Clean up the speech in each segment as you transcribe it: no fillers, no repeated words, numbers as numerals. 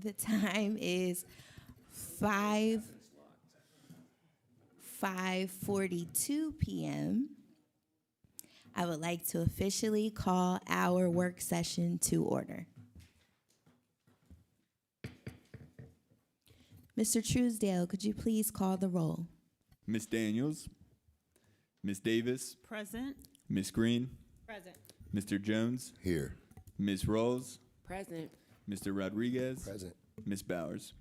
The time is 5:42 p.m. I would like to officially call our work session to order. Mr. Truesdale, could you please call the roll? Ms. Daniels, Ms. Davis, Present. Ms. Green, Present. Mr. Jones, Here. Ms. Rawls, Present. Mr. Rodriguez, Present. Ms. Bowers.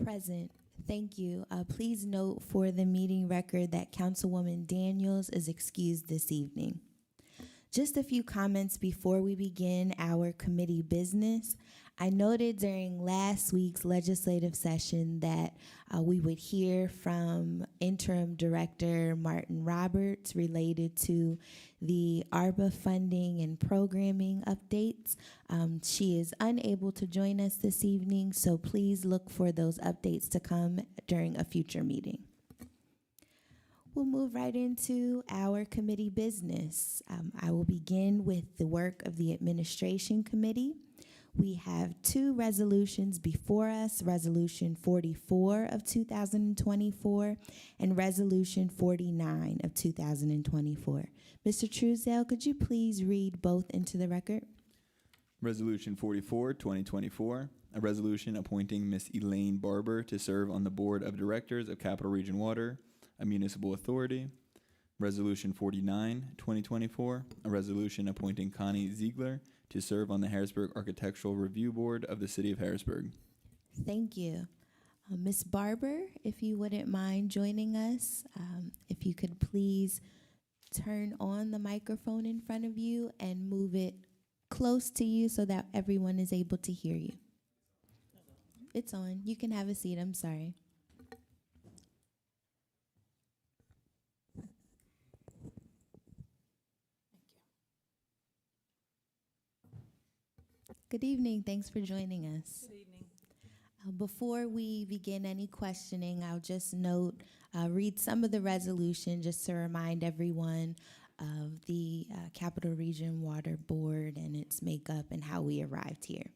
Present. Thank you. Please note for the meeting record that Councilwoman Daniels is excused this evening. Just a few comments before we begin our committee business. I noted during last week's legislative session that we would hear from Interim Director Martin Roberts related to the ARPA funding and programming updates. She is unable to join us this evening, so please look for those updates to come during a future meeting. We'll move right into our committee business. I will begin with the work of the Administration Committee. We have two resolutions before us, Resolution 44 of 2024 and Resolution 49 of 2024. Mr. Truesdale, could you please read both into the record? Resolution 44, 2024, a resolution appointing Ms. Elaine Barber to serve on the Board of Directors of Capital Region Water, a municipal authority. Resolution 49, 2024, a resolution appointing Connie Ziegler to serve on the Harrisburg Architectural Review Board of the City of Harrisburg. Thank you. Ms. Barber, if you wouldn't mind joining us, if you could please turn on the microphone in front of you and move it close to you so that everyone is able to hear you. It's on. You can have a seat. I'm sorry. Good evening. Thanks for joining us. Good evening. Before we begin any questioning, I'll just read some of the resolution just to remind everyone of the Capital Region Water Board and its makeup and how we arrived here.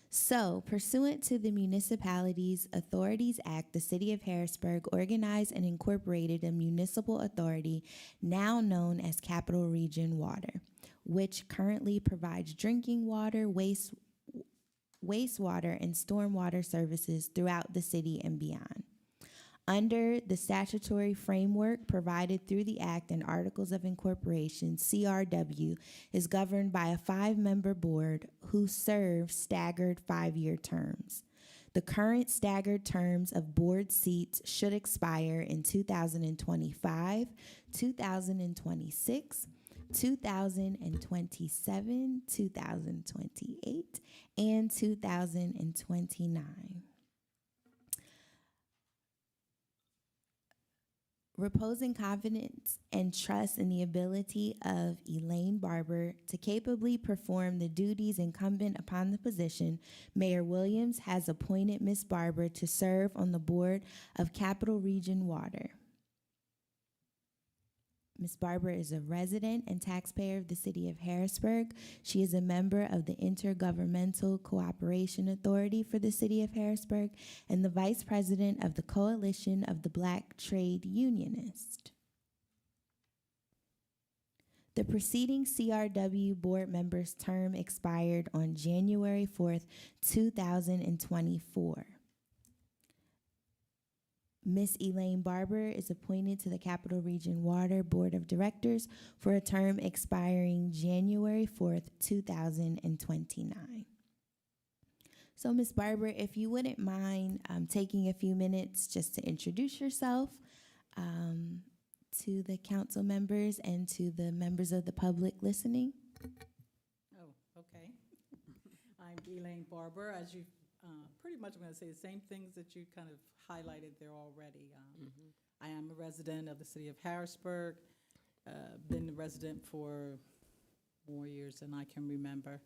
So, pursuant to the Municipalities Authorities Act, the City of Harrisburg organized and incorporated a municipal authority now known as Capital Region Water, which currently provides drinking water, wastewater, and stormwater services throughout the city and beyond. Under the statutory framework provided through the Act and Articles of Incorporation, CRW is governed by a 5-member board who serve staggered 5-year terms. The current staggered terms of board seats should expire in 2025, 2026, 2027, 2028, and 2029. Reposing confidence and trust in the ability of Elaine Barber to capably perform the duties incumbent upon the position, Mayor Williams has appointed Ms. Barber to serve on the Board of Capital Region Water. Ms. Barber is a resident and taxpayer of the City of Harrisburg. She is a member of the Intergovernmental Cooperation Authority for the City of Harrisburg and the Vice President of the Coalition of the Black Trade Unionists. The preceding CRW board member's term expired on January 4th, 2024. Ms. Elaine Barber is appointed to the Capital Region Water Board of Directors for a term expiring January 4th, 2029. So, Ms. Barber, if you wouldn't mind taking a few minutes just to introduce yourself to the council members and to the members of the public listening. Oh, okay. I'm Elaine Barber. As you pretty much, I'm going to say the same things that you kind of highlighted there already. I am a resident of the City of Harrisburg. Been a resident for more years than I can remember.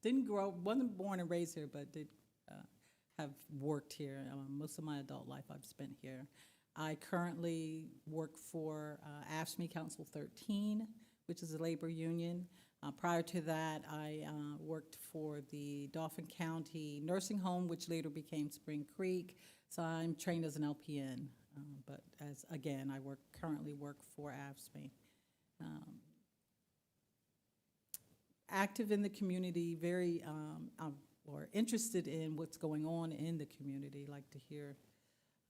Wasn't born and raised here, but did have worked here. Most of my adult life I've spent here. I currently work for AFSCME Council 13, which is a labor union. Prior to that, I worked for the Dauphin County Nursing Home, which later became Spring Creek. So I'm trained as an LPN, but again, I currently work for AFSCME. Active in the community, very or interested in what's going on in the community, like to hear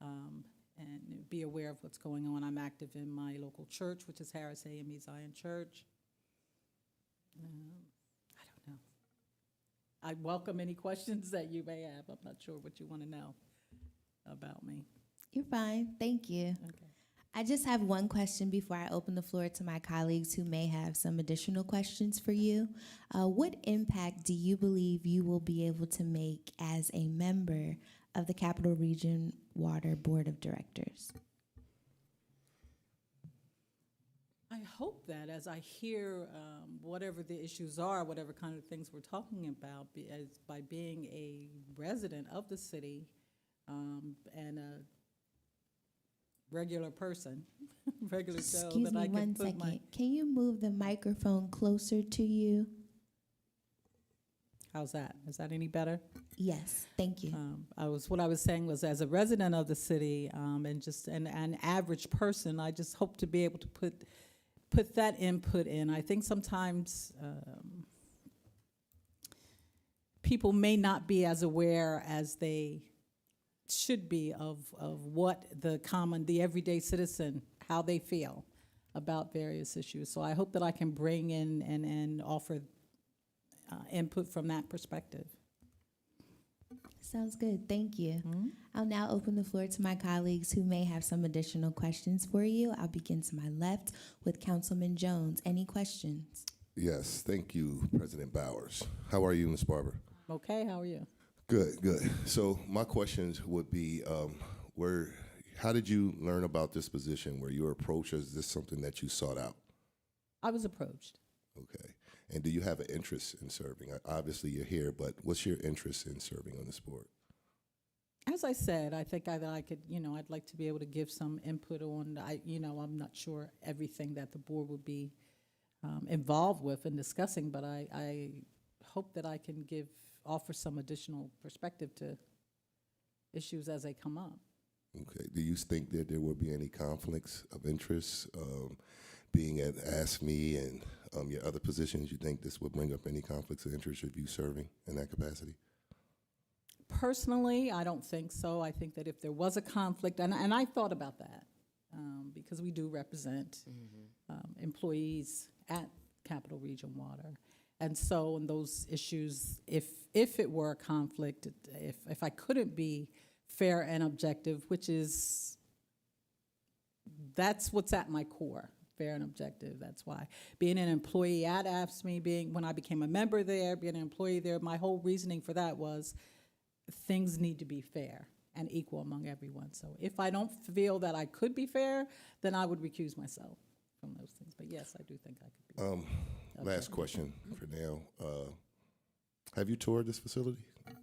and be aware of what's going on. I'm active in my local church, which is Harris AME Zion Church. I don't know. I welcome any questions that you may have. I'm not sure what you want to know about me. You're fine. Thank you. Okay. I just have one question before I open the floor to my colleagues who may have some additional questions for you. What impact do you believe you will be able to make as a member of the Capital Region Water Board of Directors? I hope that as I hear whatever the issues are, whatever kind of things we're talking about, by being a resident of the city and a regular person, regular Joe, Excuse that me I can one put second. Can you move the microphone closer to you? How's that? Is that any better? Yes, thank you. What I was saying was, as a resident of the city and just an average person, I just hope to be able to put that input in. I think sometimes people may not be as aware as they should be of what the everyday citizen, how they feel about various issues. So I hope that I can bring in and offer input from that perspective. Sounds good. Thank you. I'll now open the floor to my colleagues who may have some additional questions for you. I'll begin to my left with Councilman Jones. Any questions? Yes, thank you, President Bowers. How are you, Ms. Barber? Okay, how are you? Good, good. So my questions would be, how did you learn about this position? Were you approached, or is this something that you sought out? I was approached. Okay. And do you have an interest in serving? Obviously, you're here, but what's your interest in serving on this board? As I said, I think I could, I'd like to be able to give some input on, I'm not sure everything that the board would be involved with and discussing, but I hope that I can offer some additional perspective to issues as they come up. Okay. Do you think that there will be any conflicts of interest being at ASME and your other positions? You think this will bring up any conflicts of interest of you serving in that capacity? Personally, I don't think so. I think that if there was a conflict, and I thought about that because we do represent employees at Capital Region Water. And so in those issues, if it were a conflict, if I couldn't be fair and objective, that's what's at my core, fair and objective. That's why being an employee at AFSCME, when I became a member there, being an employee there, my whole reasoning for that was things need to be fair and equal among everyone. So if I don't feel that I could be fair, then I would recuse myself from those things. But yes, I do think I could be. Last question for now. Have you toured this facility?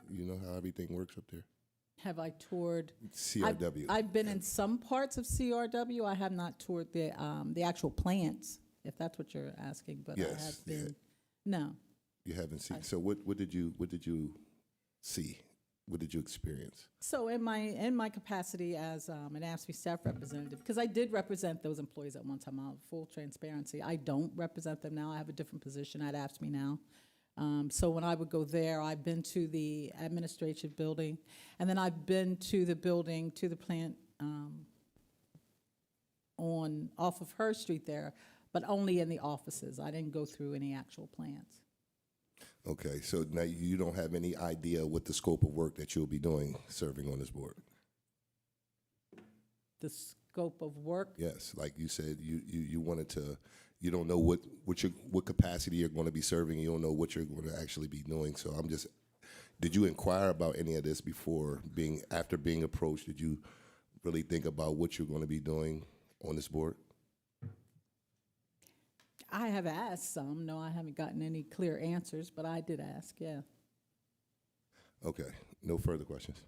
You know how everything works up there? Have I toured? CRW. I've been in some parts of CRW. I have not toured the actual plants, if that's what you're asking. But Yes, I have been. yeah. No. You haven't seen. So what did you see? What did you experience? So in my capacity as an AFSCME staff representative, because I did represent those employees at one time, full transparency, I don't represent them now. I have a different position at AFSCME now. So when I would go there, I've been to the administrative building, and then I've been to the building, to the plant off of Her Street there, but only in the offices. I didn't go through any actual plants. Okay, so now you don't have any idea what the scope of work that you'll be doing serving on this board? The scope of work? Yes, like you said, you wanted to. You don't know what capacity you're going to be serving. You don't know what you're going to actually be doing. So did you inquire about any of this after being approached? Did you really think about what you're going to be doing on this board? I have asked some. No, I haven't gotten any clear answers, but I did ask, yeah. Okay, no further questions.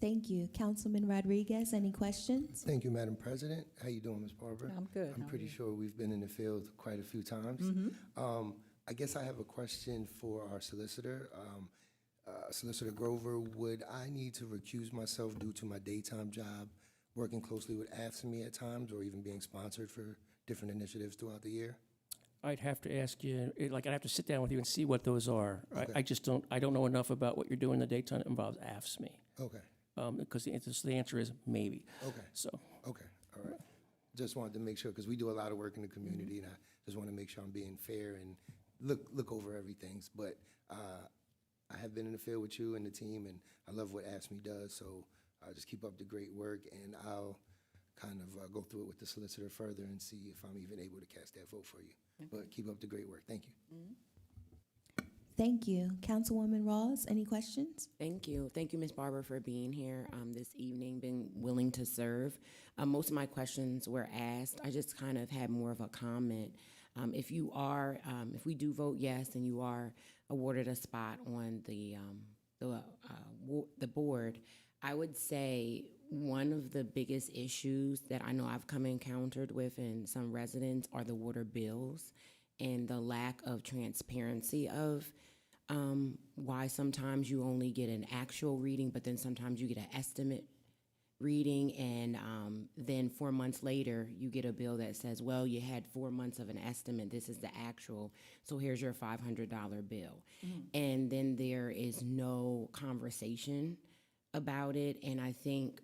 Thank you. Councilman Rodriguez, any questions? Thank you, Madam President. How you doing, Ms. Barber? I'm good. I'm How are pretty you? sure we've been in the field quite a few times. I guess I have a question for our solicitor. Solicitor Grover, would I need to recuse myself due to my daytime job, working closely with AFSCME at times, or even being sponsored for different initiatives throughout the year? I'd have to ask you, I'd have to sit down with you and see what those are. Okay. I don't know enough about what you're doing in the daytime that involves AFSCME. Okay, Because the answer is maybe. okay, So, okay, all right. Just wanted to make sure, because we do a lot of work in the community, and I just want to make sure I'm being fair and look over everything. But I have been in the field with you and the team, and I love what AFSCME does, so just keep up the great work, and I'll kind of go through it with the solicitor further and see if I'm even able to cast that vote for you. But keep up the great work. Thank you. Thank you. Councilwoman Rawls, any questions? Thank you. Thank you, Ms. Barber, for being here this evening, being willing to serve. Most of my questions were asked. I just kind of had more of a comment. If we do vote yes and you are awarded a spot on the board, I would say one of the biggest issues that I know I've come encountered with in some residents are the water bills and the lack of transparency of why sometimes you only get an actual reading, but then sometimes you get an estimate reading, and then 4 months later, you get a bill that says, well, you had 4 months of an estimate, this is the actual, so here's your $500 bill. And then there is no conversation about it, and I think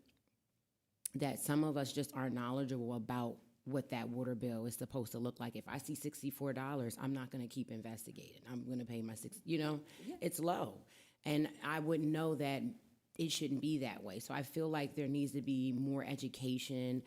that some of us just aren't knowledgeable about what that water bill is supposed to look like. If I see $64, I'm not gonna keep investigating. I'm gonna pay my it's low. And I wouldn't know that it shouldn't be that way. So I feel like there needs to be more education,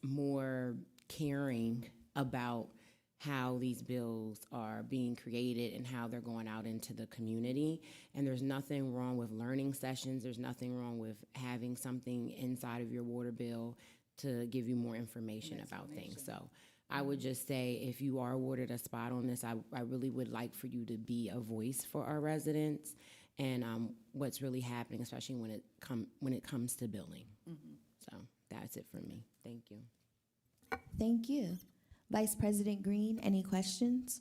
more caring about how these bills are being created and how they're going out into the community. And there's nothing wrong with learning sessions. There's nothing wrong with having something inside of your water bill to give you more information about things. So I would just say, if you are awarded a spot on this, I really would like for you to be a voice for our residents and what's really happening, especially when it comes to billing. So that's it for me. Thank you. Thank you. Vice President Green, any questions?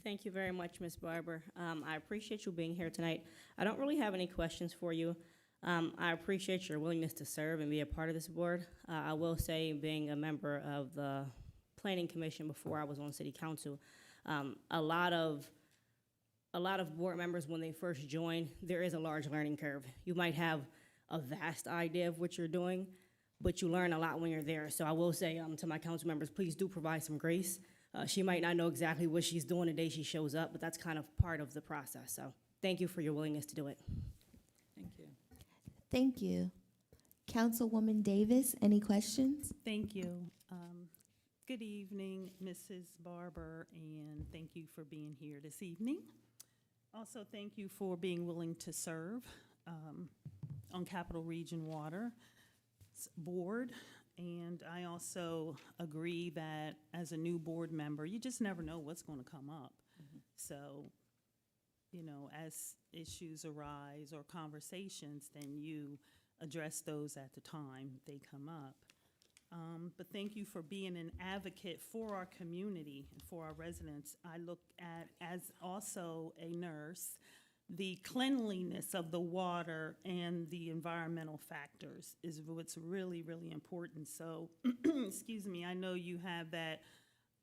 Thank you very much, Ms. Barber. I appreciate you being here tonight. I don't really have any questions for you. I appreciate your willingness to serve and be a part of this board. I will say, being a member of the Planning Commission before I was on City Council, a lot of board members, when they first join, there is a large learning curve. You might have a vast idea of what you're doing, but you learn a lot when you're there. So I will say to my council members, please do provide some grace. She might not know exactly what she's doing the day she shows up, but that's kind of part of the process. So thank you for your willingness to do it. Thank you. Thank you. Councilwoman Davis, any questions? Thank you. Good evening, Mrs. Barber, and thank you for being here this evening. Also, thank you for being willing to serve on Capital Region Water Board. And I also agree that as a new board member, you just never know what's going to come up. So, you know, as issues arise or conversations, then you address those at the time they come up. But thank you for being an advocate for our community and for our residents. I look at, as also a nurse, the cleanliness of the water and the environmental factors is what's really, really important. So, excuse me, I know you have that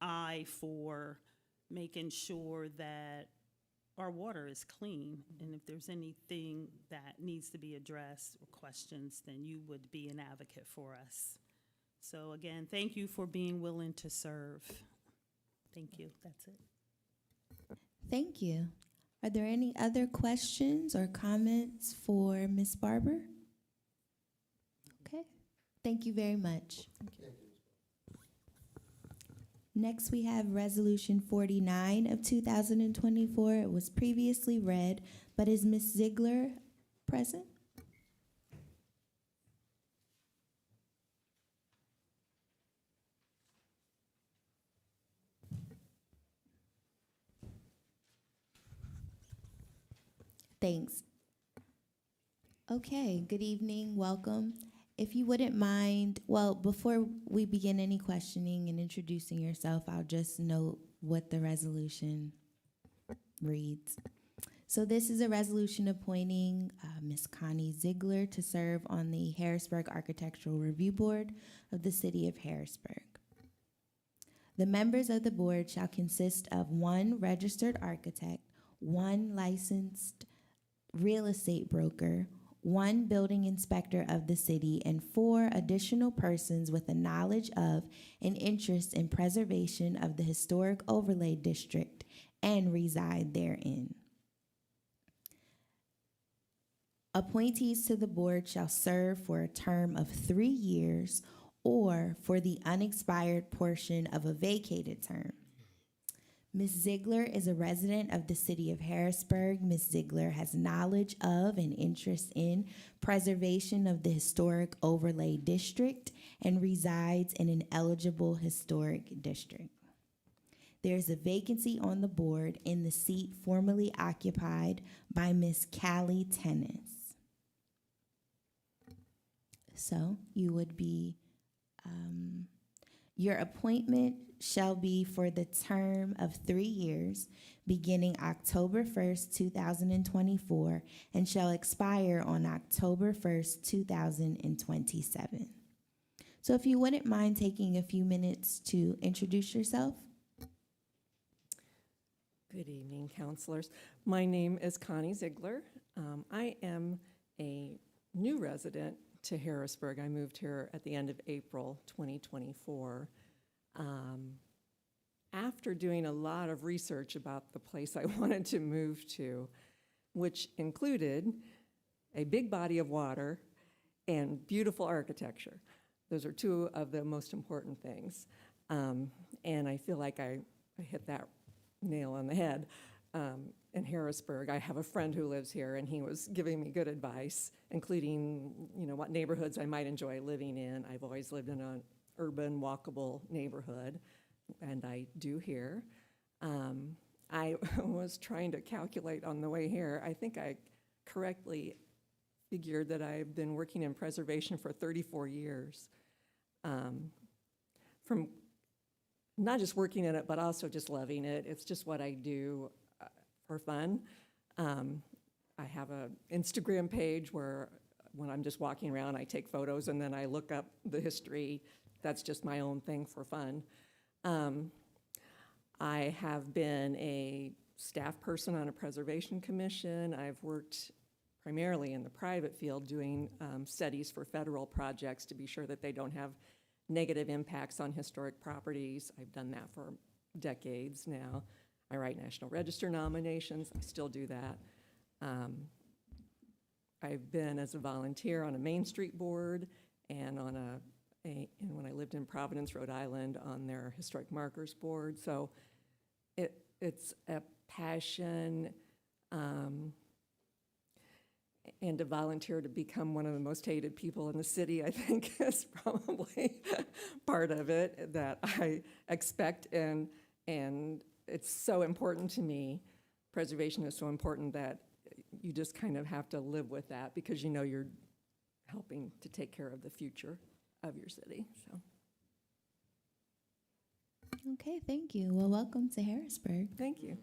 eye for making sure that our water is clean, and if there's anything that needs to be addressed or questions, then you would be an advocate for us. So again, thank you for being willing to serve. Thank you. That's it. Thank you. Are there any other questions or comments for Ms. Barber? Okay. Thank you very much. Next, we have Resolution 49 of 2024. It was previously read, but is Ms. Ziegler present? Thanks. Okay, good evening, welcome. If you wouldn't mind, well, before we begin any questioning and introducing yourself, I'll just note what the resolution reads. So this is a resolution appointing Ms. Connie Ziegler to serve on the Harrisburg Architectural Review Board of the City of Harrisburg. The members of the board shall consist of one registered architect, one licensed real estate broker, one building inspector of the city, and 4 additional persons with a knowledge of and interest in preservation of the historic overlay district and reside therein. Appointees to the board shall serve for a term of 3 years or for the unexpired portion of a vacated term. Ms. Ziegler is a resident of the city of Harrisburg. Ms. Ziegler has knowledge of and interest in preservation of the historic overlay district and resides in an eligible historic district. There is a vacancy on the board in the seat formerly occupied by Ms. Callie Tennis. So you would be, your appointment shall be for the term of 3 years, beginning October 1st, 2024, and shall expire on October 1st, 2027. So if you wouldn't mind taking a few minutes to introduce yourself. Good evening, counselors. My name is Connie Ziegler. I am a new resident to Harrisburg. I moved here at the end of April 2024. After doing a lot of research about the place I wanted to move to, which included a big body of water and beautiful architecture. Those are 2 of the most important things. And I feel like I hit that nail on the head. In Harrisburg, I have a friend who lives here, and he was giving me good advice, including, what neighborhoods I might enjoy living in. I've always lived in an urban, walkable neighborhood, and I do here. I was trying to calculate on the way here. I think I correctly figured that I've been working in preservation for 34 years. From not just working in it, but also just loving it. It's just what I do for fun. I have an Instagram page where when I'm just walking around, I take photos and then I look up the history. That's just my own thing for fun. I have been a staff person on a preservation commission. I've worked primarily in the private field doing studies for federal projects to be sure that they don't have negative impacts on historic properties. I've done that for decades now. I write National Register nominations. I still do that. I've been as a volunteer on a Main Street board and on and when I lived in Providence, Rhode Island, on their historic markers board. So it's a passion and to volunteer to become one of the most hated people in the city, I think, is probably part of it that I expect, and it's so important to me. Preservation is so important that you just kind of have to live with that because you're helping to take care of the future of your city. So. Okay, thank you. Well, welcome to Harrisburg. Thank you.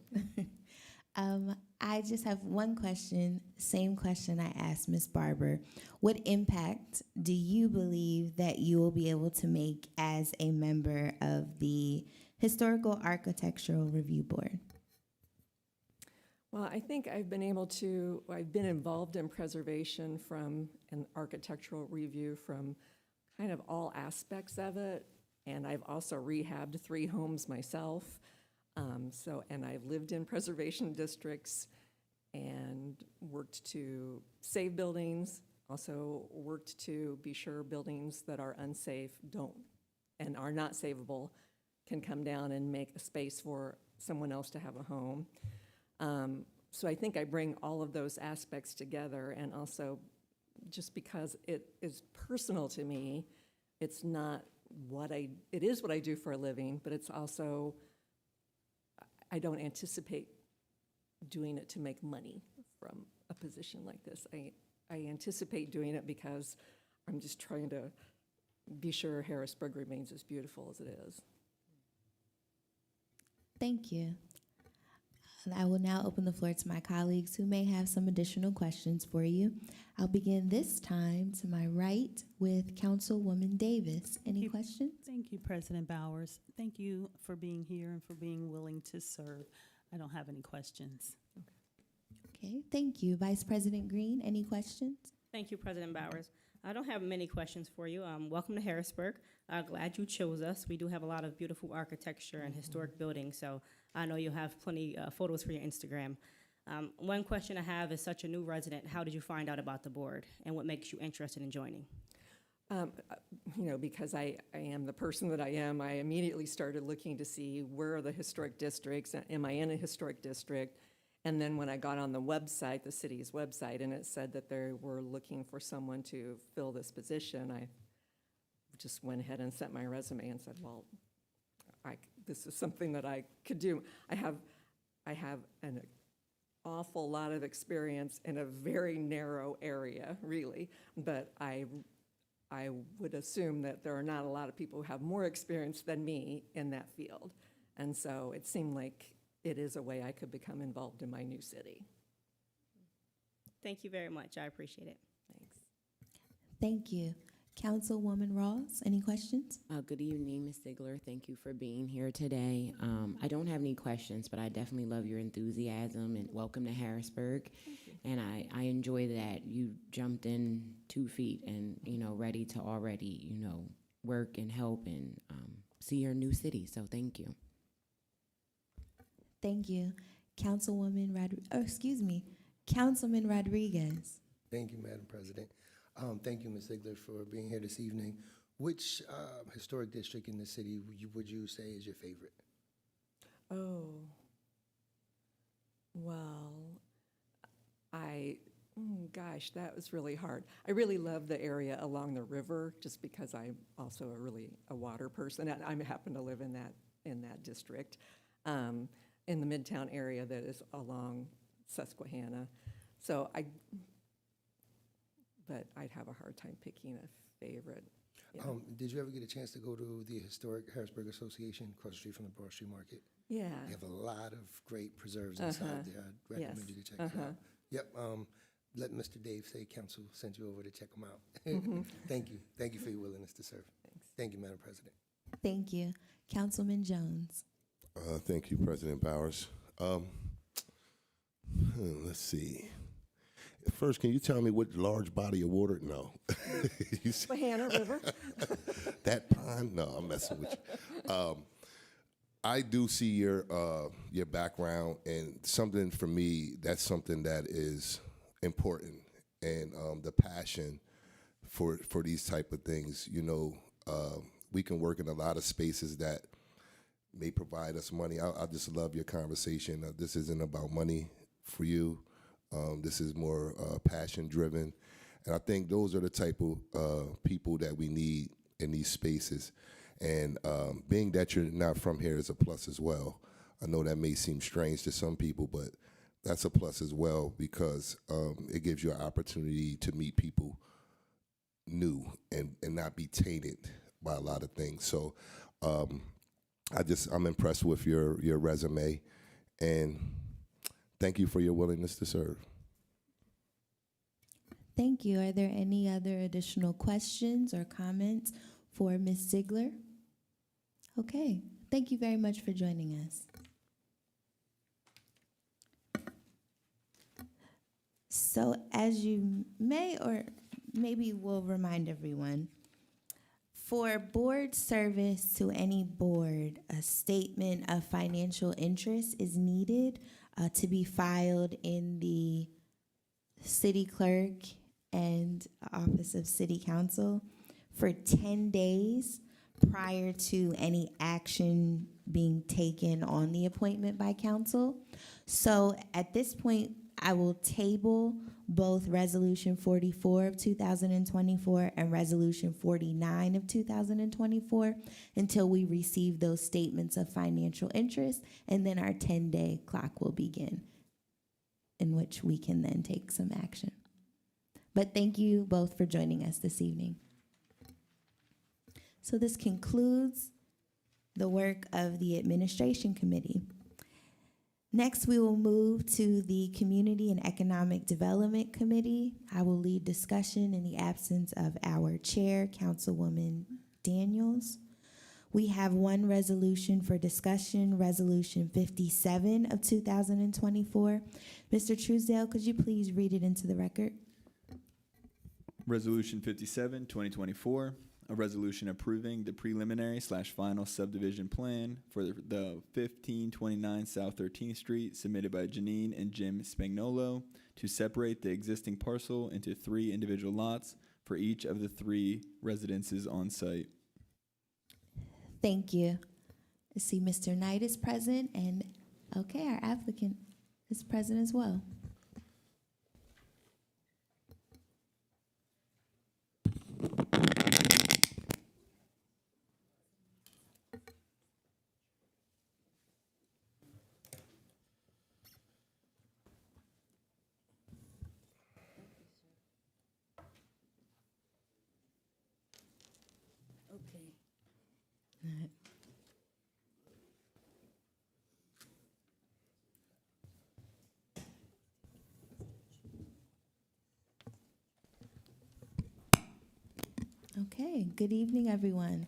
I just have one question, same question I asked Ms. Barber. What impact do you believe that you will be able to make as a member of the Historical Architectural Review Board? Well, I think I've been involved in preservation from an architectural review from kind of all aspects of it. And I've also rehabbed 3 homes myself. And I've lived in preservation districts and worked to save buildings, also worked to be sure buildings that are unsafe and are not savable can come down and make a space for someone else to have a home. So I think I bring all of those aspects together, and also just because it is personal to me, it is what I do for a living, but it's also, I don't anticipate doing it to make money from a position like this. I anticipate doing it because I'm just trying to be sure Harrisburg remains as beautiful as it is. Thank you. And I will now open the floor to my colleagues who may have some additional questions for you. I'll begin this time to my right with Councilwoman Davis. Any you. questions? Thank you, President Bowers. Thank you for being here and for being willing to serve. I don't have any questions. Okay, thank you. Vice President Green, any questions? Thank you, President Bowers. I don't have many questions for you. Welcome to Harrisburg. Glad you chose us. We do have a lot of beautiful architecture and historic buildings, so I know you'll have plenty photos for your Instagram. One question I have is, such a new resident, how did you find out about the board and what makes you interested in joining? Because I am the person that I am, I immediately started looking to see where are the historic districts, am I in a historic district? And then when I got on the website, the city's website, and it said that they were looking for someone to fill this position, I just went ahead and sent my resume and said, well, this is something that I could do. I have an awful lot of experience in a very narrow area, really, but I would assume that there are not a lot of people who have more experience than me in that field. And so it seemed like it is a way I could become involved in my new city. Thank you very much. I appreciate it. Thanks. Thank you. Councilwoman Ross, any questions? Good evening, Ms. Ziegler. Thank you for being here today. I don't have any questions, but I definitely love your enthusiasm and welcome to Harrisburg. And I enjoy that you jumped in 2 feet and, ready to already, work and help and see your new city. So thank you. Thank you. Councilman Rodriguez. Thank you, Madam President. Thank you, Ms. Ziegler, for being here this evening. Which historic district in the city would you say is your favorite? Oh, well, gosh, that was really hard. I really love the area along the river just because I'm also a water person. And I happen to live in that district. In the Midtown area that is along Susquehanna. But I'd have a hard time picking a favorite. Yeah. Did you ever get a chance to go to the Historic Harrisburg Association across the street from the Broad Street Market? Yeah. They have a lot of great preserves inside there. I'd recommend you to check it out. Yep. Let Mr. Dave say council sent you over to check them out. Thank you. Thank you for your willingness to serve. Thanks. Thank you, Madam President. Thank you. Councilman Jones. Thank you, President Bowers. Let's see. First, can you tell me what large body of water? No. Susquehanna River. That pond? No, I'm messing with you. I do see your background, and something for me, that's something that is important, and the passion for these type of things. We can work in a lot of spaces that may provide us money. I just love your conversation. This isn't about money for you. This is more passion-driven. And I think those are the type of people that we need in these spaces. And being that you're not from here is a plus as well. I know that may seem strange to some people, but that's a plus as well because it gives you an opportunity to meet people new and not be tainted by a lot of things. So I'm impressed with your resume, and thank you for your willingness to serve. Thank you. Are there any other additional questions or comments for Ms. Ziegler? Okay. Thank you very much for joining us. So as you may or maybe will remind everyone, for board service to any board, a statement of financial interest is needed to be filed in the city clerk and office of city council for 10 days prior to any action being taken on the appointment by council. So at this point, I will table both Resolution 44 of 2024 and Resolution 49 of 2024 until we receive those statements of financial interest, and then our 10-day clock will begin, in which we can then take some action. But thank you both for joining us this evening. So this concludes the work of the Administration Committee. Next, we will move to the Community and Economic Development Committee. I will lead discussion in the absence of our chair, Councilwoman Daniels. We have one resolution for discussion, Resolution 57 of 2024. Mr. Truesdale, could you please read it into the record? Resolution 57, 2024, a resolution approving the preliminary/final subdivision plan for the 1529 South 13th Street submitted by Janine and Jim Spagnolo to separate the existing parcel into 3 individual lots for each of the 3 residences on site. Thank you. I see Mr. Knight is present, and okay, our applicant is present as well. Okay, good evening, everyone.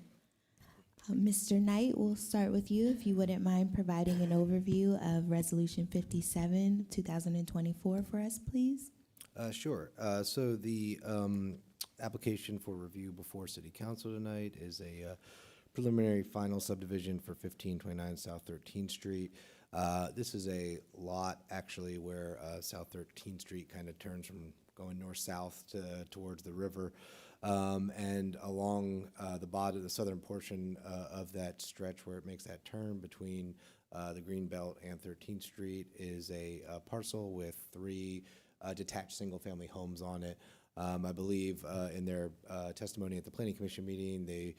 Mr. Knight, we'll start with you if you wouldn't mind providing an overview of Resolution 57, 2024 for us, please. Sure. So the application for review before City Council tonight is a preliminary final subdivision for 1529 South 13th Street. This is a lot, actually, where South 13th Street kind of turns from going north-south towards the river. And along the southern portion of that stretch where it makes that turn between the Greenbelt and 13th Street is a parcel with 3 detached single-family homes on it. I believe in their testimony at the Planning Commission meeting, the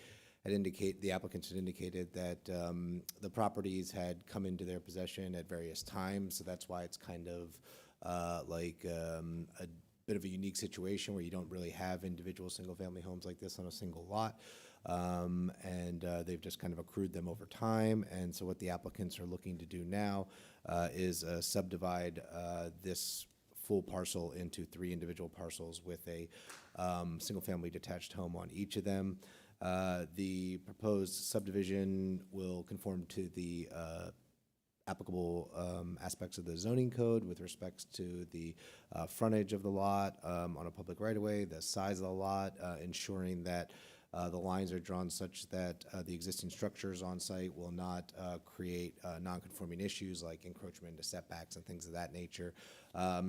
applicants had indicated that the properties had come into their possession at various times, so that's why it's kind of like a bit of a unique situation where you don't really have individual single-family homes like this on a single lot. And they've just kind of accrued them over time. And so what the applicants are looking to do now is subdivide this full parcel into 3 individual parcels with a single-family detached home on each of them. The proposed subdivision will conform to the applicable aspects of the zoning code with respects to the frontage of the lot on a public right-of-way, the size of the lot, ensuring that the lines are drawn such that the existing structures on site will not create non-conforming issues like encroachment into setbacks and things of that nature.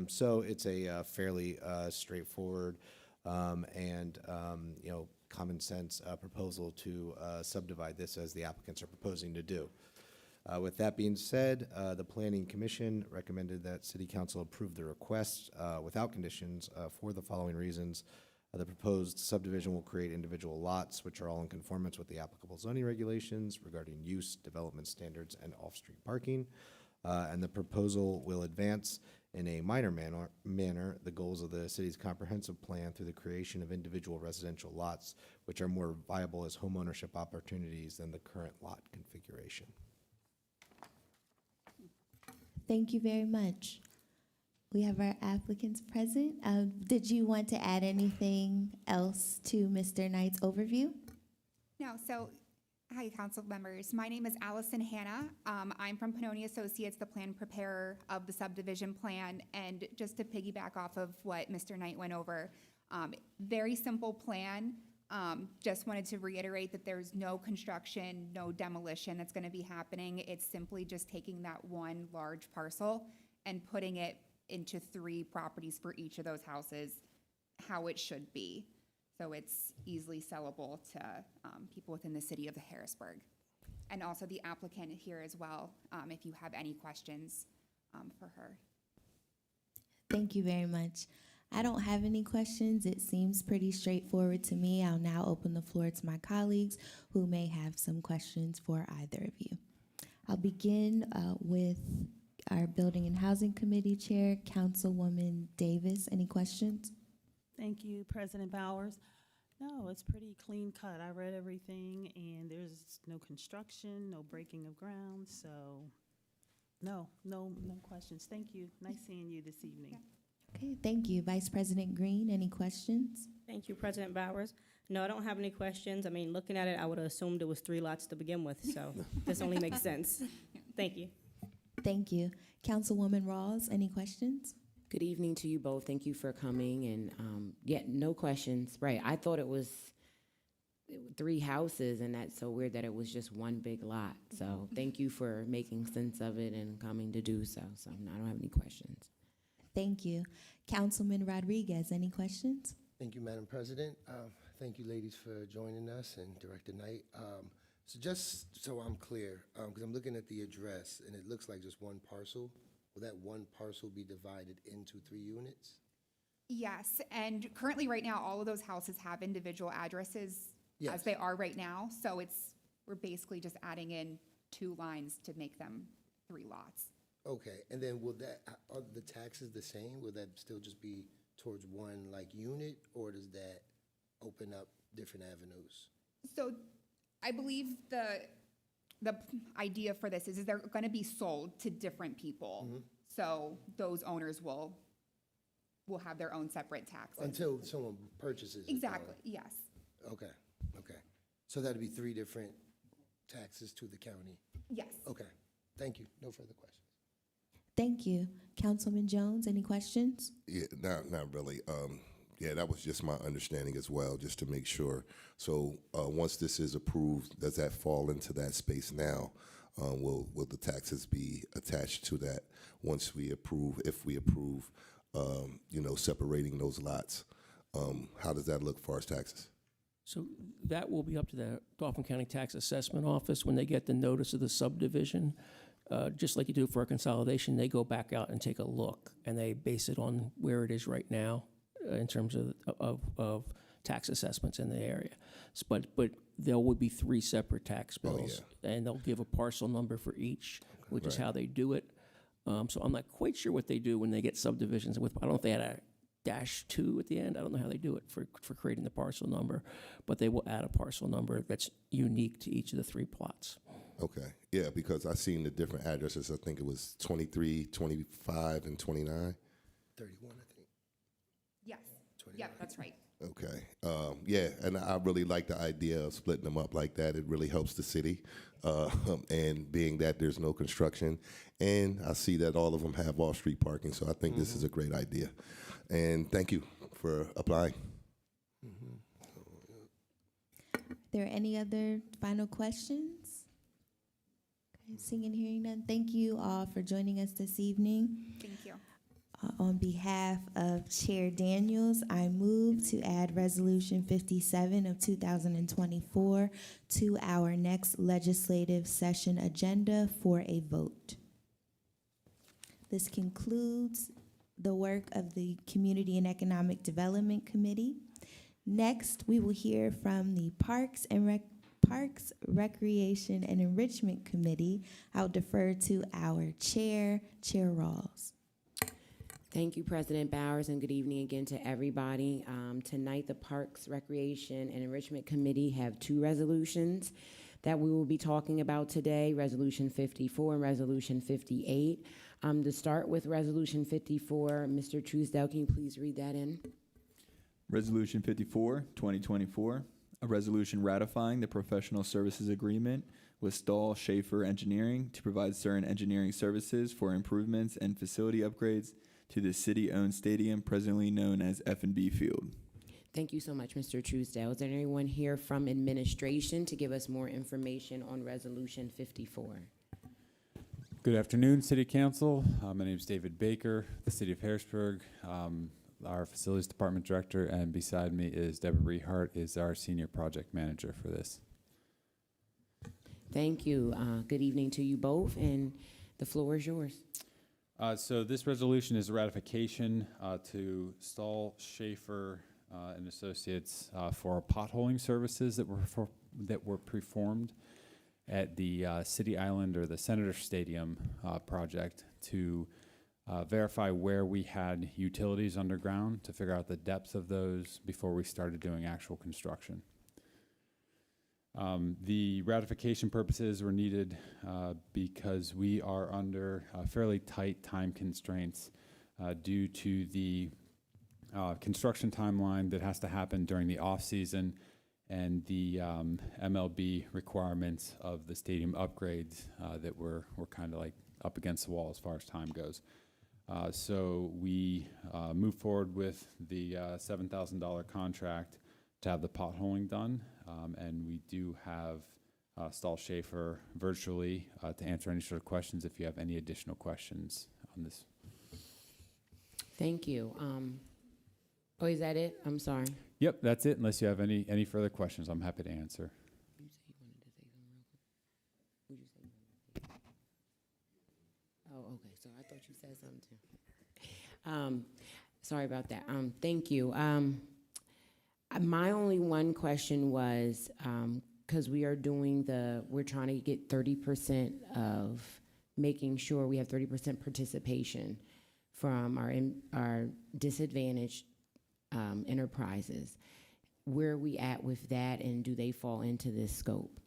So it's a fairly straightforward and common sense proposal to subdivide this as the applicants are proposing to do. With that being said, the Planning Commission recommended that City Council approve the request without conditions for the following reasons. The proposed subdivision will create individual lots, which are all in conformance with the applicable zoning regulations regarding use, development standards, and off-street parking. And the proposal will advance in a minor manner the goals of the city's comprehensive plan through the creation of individual residential lots, which are more viable as homeownership opportunities than the current lot configuration. Thank you very much. We have our applicants present. Did you want to add anything else to Mr. Knight's overview? No, so, hi, council members. My name is Allison Hanna. I'm from Pannoni Associates, the plan preparer of the subdivision plan. And just to piggyback off of what Mr. Knight went over, very simple plan. Just wanted to reiterate that there's no construction, no demolition that's going to be happening. It's simply just taking that one large parcel and putting it into 3 properties for each of those houses, how it should be. So it's easily sellable to people within the city of Harrisburg. And also the applicant here as well, if you have any questions for her. Thank you very much. I don't have any questions. It seems pretty straightforward to me. I'll now open the floor to my colleagues who may have some questions for either of you. I'll begin with our Building and Housing Committee Chair, Councilwoman Davis. Any questions? Thank you, President Bowers. No, it's pretty clean cut. I read everything, and there's no construction, no breaking of ground, so no questions. Thank you. Nice seeing you this evening. Okay, thank you. Vice President Green, any questions? Thank you, President Bowers. No, I don't have any questions. I mean, looking at it, I would have assumed it was 3 lots to begin with, so this only makes sense. Thank you. Thank you. Councilwoman Rawls, any questions? Good evening to you both. Thank you for coming. And yeah, no questions. Right. I thought it was 3 houses, and that's so weird that it was just one big lot. So thank you for making sense of it and coming to do so. So no, I don't have any questions. Thank you. Councilman Rodriguez, any questions? Thank you, Madam President. Thank you, ladies, for joining us, and Director Knight. So just so I'm clear, because I'm looking at the address, and it looks like just one parcel. Will that one parcel be divided into 3 units? Yes, and currently, right now, all of those houses have individual addresses Yes. as they are right now. So we're basically just adding in 2 lines to make them 3 lots. Okay, and then are the taxes the same? Will that still just be towards one like unit, or does that open up different avenues? So I believe the idea for this is they're going to be sold to different people. So those owners will have their own separate taxes. Until someone purchases it? Exactly, yes. Okay. So that'd be 3 different taxes to the county? Yes. Okay, thank you. No further questions. Thank you. Councilman Jones, any questions? Yeah, not really. Yeah, that was just my understanding as well, just to make sure. So once this is approved, does that fall into that space now? Will the taxes be attached to that once we approve, if we approve, separating those lots? How does that look as far as taxes? So that will be up to the Dauphin County Tax Assessment Office when they get the notice of the subdivision. Just like you do for a consolidation, they go back out and take a look, and they base it on where it is right now in terms of tax assessments in the area. But there will be 3 separate tax bills, and they'll give a parcel number for each, which is how they do it. So I'm not quite sure what they do when they get subdivisions. I don't know if they had a -2 at the end. I don't know how they do it for creating the parcel number, but they will add a parcel number that's unique to each of the 3 plots. Okay, yeah, because I seen the different addresses. I think it was 23, 25, and 29. 31, I think. Yes. Yeah, that's right. Okay, yeah, and I really like the idea of splitting them up like that. It really helps the city, and being that there's no construction, and I see that all of them have off-street parking, so I think this is a great idea. And thank you for applying. Are there any other final questions? Okay, seeing and hearing none, thank you all for joining us this evening. Thank you. On behalf of Chair Daniels, I move to add Resolution 57 of 2024 to our next legislative session agenda for a vote. This concludes the work of the Community and Economic Development Committee. Next, we will hear from the Parks, Recreation, and Enrichment Committee. I'll defer to our Chair Rawls. Thank you, President Bowers, and good evening again to everybody. Tonight, the Parks, Recreation, and Enrichment Committee have 2 resolutions that we will be talking about today, Resolution 54 and Resolution 58. To start with Resolution 54, Mr. Truesdale, can you please read that in? Resolution 54, 2024, a resolution ratifying the professional services agreement with Stahl Schaefer Engineering to provide certain engineering services for improvements and facility upgrades to the city-owned stadium presently known as F&B Field. Thank you so much, Mr. Truesdale. Is there anyone here from administration to give us more information on Resolution 54? Good afternoon, City Council. My name is David Baker, the City of Harrisburg, our Facilities Department Director, and beside me is Deborah Rehart, is our Senior Project Manager for this. Thank you. Good evening to you both, and the floor is yours. So this resolution is a ratification to Stahl Schaefer and Associates for potholing services that were performed at the City Island or the Senator Stadium project to verify where we had utilities underground to figure out the depth of those before we started doing actual construction. The ratification purposes were needed because we are under fairly tight time constraints due to the construction timeline that has to happen during the off-season and the MLB requirements of the stadium upgrades that we're kind of like up against the wall as far as time goes. So we moved forward with the $7,000 contract to have the potholing done, and we do have Stahl Schaefer virtually to answer any sort of questions if you have any additional questions on this. Thank you. Oh, is that it? I'm sorry. Yep, that's it. Unless you have any further questions, I'm happy to answer. You said you wanted to say something real quick. Who'd you say you wanted to say? Oh, okay. So I thought you said something too. Sorry about that. Thank you. My only one question was, because we're trying to get 30% of making sure we have 30% participation from our disadvantaged enterprises. Where are we at with that, and do they fall into this scope?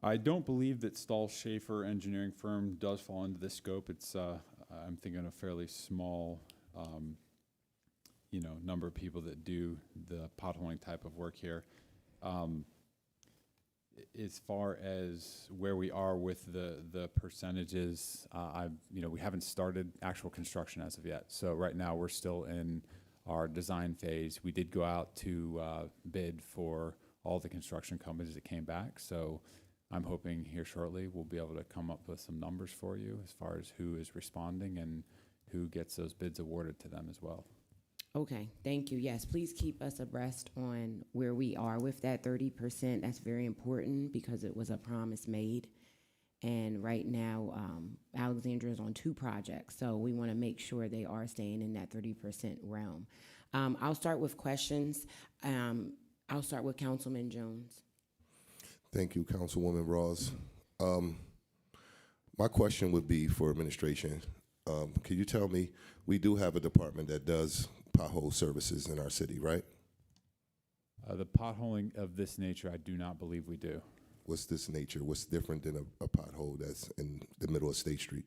I don't believe that Stahl Schaefer engineering firm does fall into this scope. It's I'm thinking a fairly small number of people that do the potholing type of work here. As far as where we are with the percentages, we haven't started actual construction as of yet. So right now we're still in our design phase. We did go out to bid for all the construction companies that came back. So I'm hoping here shortly we'll be able to come up with some numbers for you as far as who is responding and who gets those bids awarded to them as well. Okay, thank you. Yes, please keep us abreast on where we are with that 30%. That's very important because it was a promise made. And right now, Alexandria is on 2 projects, so we want to make sure they are staying in that 30% realm. I'll start with questions. I'll start with Councilman Jones. Thank you, Councilwoman Ross. My question would be for administration. Can you tell me, we do have a department that does pothole services in our city, right? The potholing of this nature, I do not believe we do. What's this nature? What's different than a pothole that's in the middle of State Street?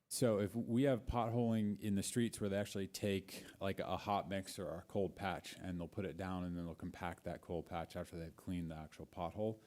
So if we have potholing in the streets where they actually take like a hot mix or a cold patch and they'll put it down and then they'll compact that cold patch after they've cleaned the actual pothole.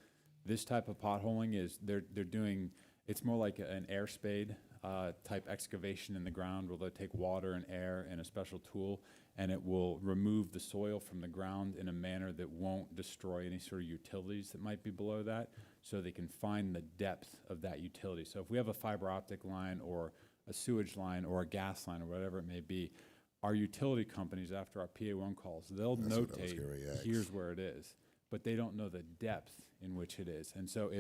This type of potholing is they're doing, it's more like an air spade type excavation in the ground where they'll take water and air and a special tool and it will remove the soil from the ground in a manner that won't destroy any sort of utilities that might be below that, so they can find the depth of that utility. So if we have a fiber optic line or a sewage line or a gas line or whatever it may be, our utility companies, after our PA1 calls, they'll notate, here's where it is, but they don't know the depth in which it is. And so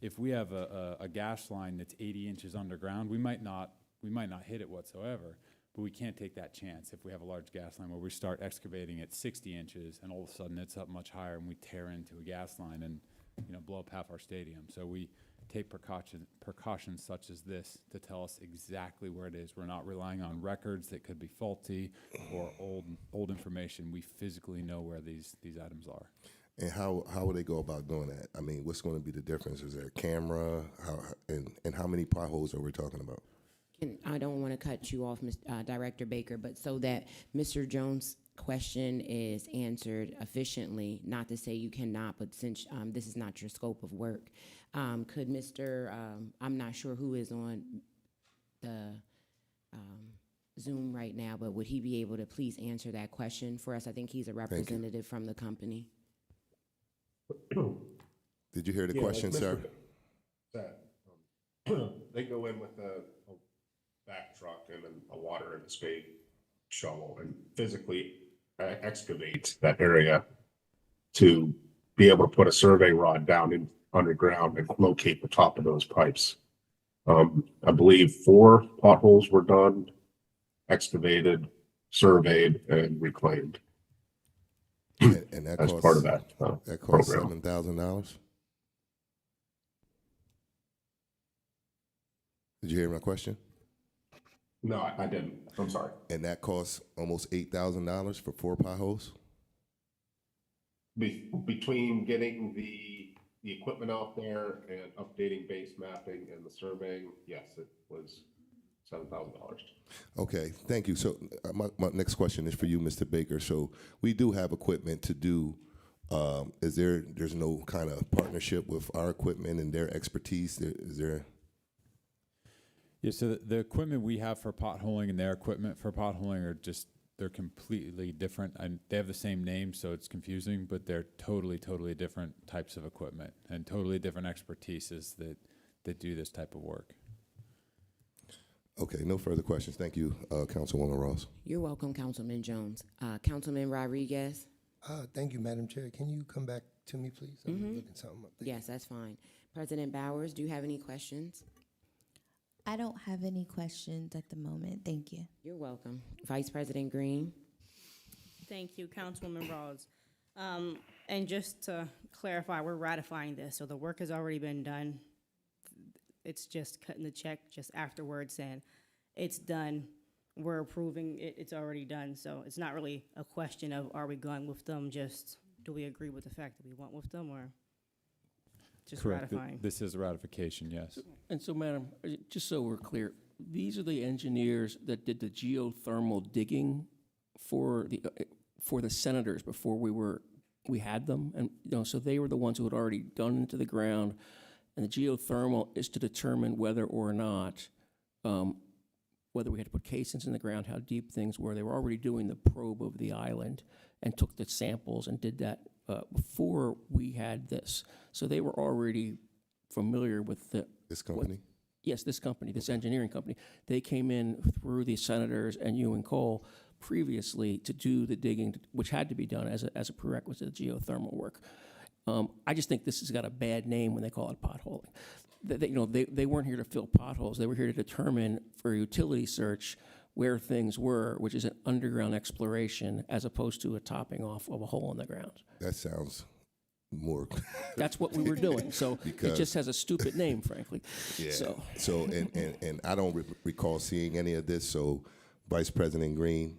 if we have a gas line that's 80 inches underground, we might not hit it whatsoever. But we can't take that chance if we have a large gas line where we start excavating at 60 inches and all of a sudden it's up much higher and we tear into a gas line and blow up half our stadium. So we take precautions such as this to tell us exactly where it is. We're not relying on records that could be faulty or old information. We physically know where these items are. And how would they go about doing that? I mean, what's going to be the difference? Is there a camera? And how many potholes are we talking about? And I don't want to cut you off, Director Baker, but so that Mr. Jones' question is answered efficiently, not to say you cannot, but since this is not your scope of work, could Mr., I'm not sure who is on the Zoom right now, but would he be able to please answer that question for us? I think he's a representative from the company. Did you hear the question, sir? They go in with a back truck and then a water and a spade shovel and physically excavate that area to be able to put a survey rod down in underground and locate the top of those pipes. I believe 4 potholes were done, excavated, surveyed, and reclaimed. And that as costs, part of that costs program. $7,000. Did you hear my question? No, I didn't. I'm sorry. And that costs almost $8,000 for 4 potholes? Between getting the equipment out there and updating base mapping and the surveying, yes, it was $7,000. Okay, thank you. So my next question is for you, Mr. Baker. So we do have equipment to do. There's no kind of partnership with our equipment and their expertise? Is there? Yeah, so the equipment we have for potholing and their equipment for potholing are just, they're completely different. And they have the same name, so it's confusing, but they're totally different types of equipment and totally different expertises that do this type of work. Okay, no further questions. Thank you, Councilwoman Ross. You're welcome, Councilman Jones. Councilman Rodriguez? Thank you, Madam Chair. Can you come back to me, please? I'm looking something up there. Yes, that's fine. President Bowers, do you have any questions? I don't have any questions at the moment. Thank you. You're welcome. Vice President Green? Thank you, Councilwoman Rawls. And just to clarify, we're ratifying this, so the work has already been done. It's just cutting the check just afterwards saying it's done. We're approving it, it's already done. So it's not really a question of are we going with them, just do we agree with the fact that we went with them, or just Correct. ratifying? This is a ratification, yes. And so, Madam, just so we're clear, these are the engineers that did the geothermal digging for the senators before we had them, and so they were the ones who had already done into the ground, and the geothermal is to determine whether or not whether we had to put casings in the ground, how deep things were. They were already doing the probe of the island and took the samples and did that before we had this. So they were already familiar with This company? Yes, this company, this engineering company. They came in through the senators and you and Cole previously to do the digging, which had to be done as a prerequisite of geothermal work. I just think this has got a bad name when they call it potholing. They weren't here to fill potholes. They were here to determine for a utility search where things were, which is an underground exploration as opposed to a topping off of a hole in the ground. That sounds more. That's what we were doing. So it just has a stupid name, frankly. Yeah. So And I don't recall seeing any of this. So Vice President Green,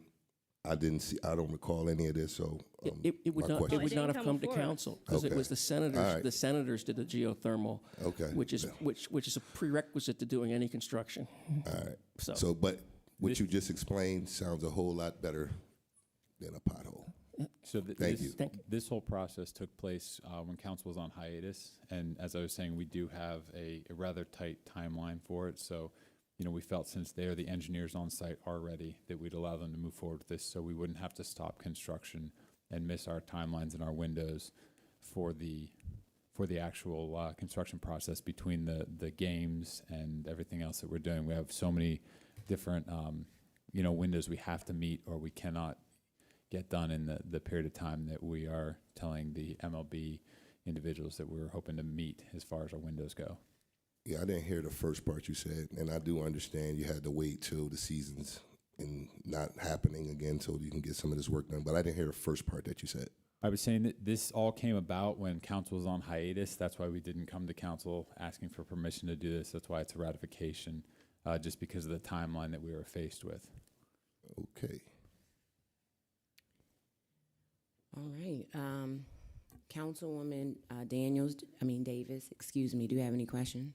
I don't recall any of this. So it would not have come to council because it was the senators. All right. The senators did the geothermal, Okay. which is a prerequisite to doing any construction. All right. So, but what you just explained sounds a whole lot better than a pothole. So Thank you. This whole process took place when council was on hiatus, and as I was saying, we do have a rather tight timeline for it. So, we felt since they are the engineers on site already that we'd allow them to move forward with this, so we wouldn't have to stop construction and miss our timelines and our windows for the actual construction process between the games and everything else that we're doing. We have so many different windows we have to meet, or we cannot get done in the period of time that we are telling the MLB individuals that we're hoping to meet as far as our windows go. Yeah, I didn't hear the first part you said, and I do understand you had to wait till the season's and not happening again so you can get some of this work done. But I didn't hear the first part that you said. I was saying that this all came about when council was on hiatus. That's why we didn't come to council asking for permission to do this. That's why it's a ratification, just because of the timeline that we were faced with. Okay. All right. Councilwoman Davis, excuse me, do you have any questions?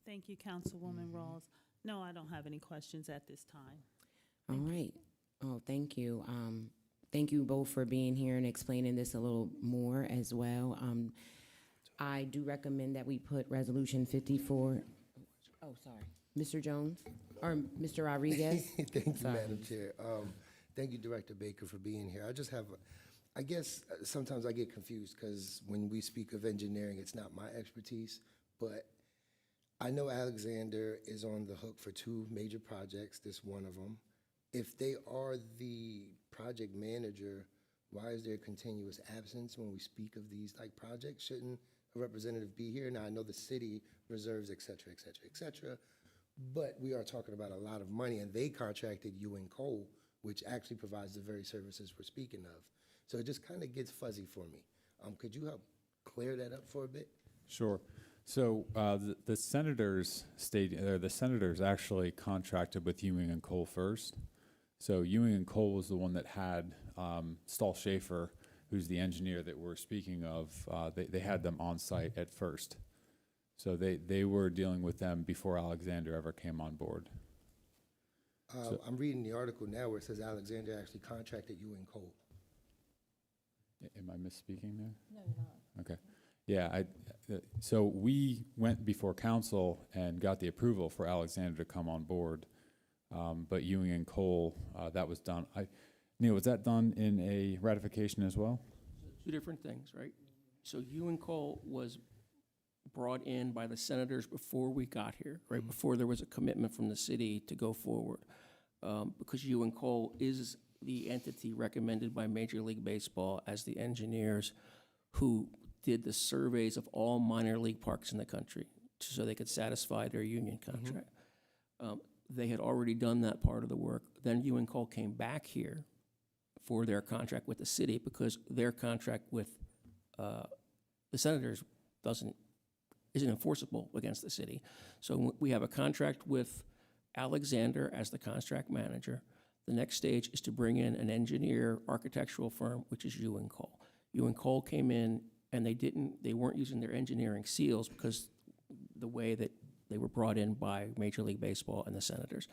Thank you, Councilwoman Rawls. No, I don't have any questions at this time. All right. Oh, thank you. Thank you both for being here and explaining this a little more as well. I do recommend that we put Resolution 54. Oh, sorry. Mr. Jones or Mr. Rodriguez? Thank you, Sorry. Madam Chair. Thank you, Director Baker, for being here. I just have, I guess sometimes I get confused because when we speak of engineering, it's not my expertise, but I know Alexander is on the hook for 2 major projects, this one of them. If they are the project manager, why is there continuous absence when we speak of these projects? Shouldn't a representative be here? Now, I know the city reserves, et cetera, et cetera, et cetera, but we are talking about a lot of money, and they contracted you and Cole, which actually provides the very services we're speaking of. So it just kind of gets fuzzy for me. Could you help clear that up for a bit? Sure. So the senators the senators actually contracted with Ewing and Cole first. So Ewing and Cole was the one that had Stahl Schaefer, who's the engineer that we're speaking of. They had them on site at first. So they were dealing with them before Alexander ever came on board. I'm reading the article now where it says Alexander actually contracted you and Cole. Am I misspeaking there? No, you're not. Okay. Yeah, so we went before council and got the approval for Alexander to come on board. But Ewing and Cole, that was done. Neil, was that done in a ratification as well? Two different things, right? So Ewing Cole was brought in by the senators before we got here, right? Before there was a commitment from the city to go forward. Because Ewing Cole is the entity recommended by Major League Baseball as the engineers who did the surveys of all minor league parks in the country so they could satisfy their union contract. They had already done that part of the work. Then Ewing Cole came back here for their contract with the city because their contract with the senators isn't enforceable against the city. So we have a contract with Alexander as the contract manager. The next stage is to bring in an engineer architectural firm, which is Ewing Cole. Ewing Cole came in and they weren't using their engineering seals because the way that they were brought in by Major League Baseball and the senators.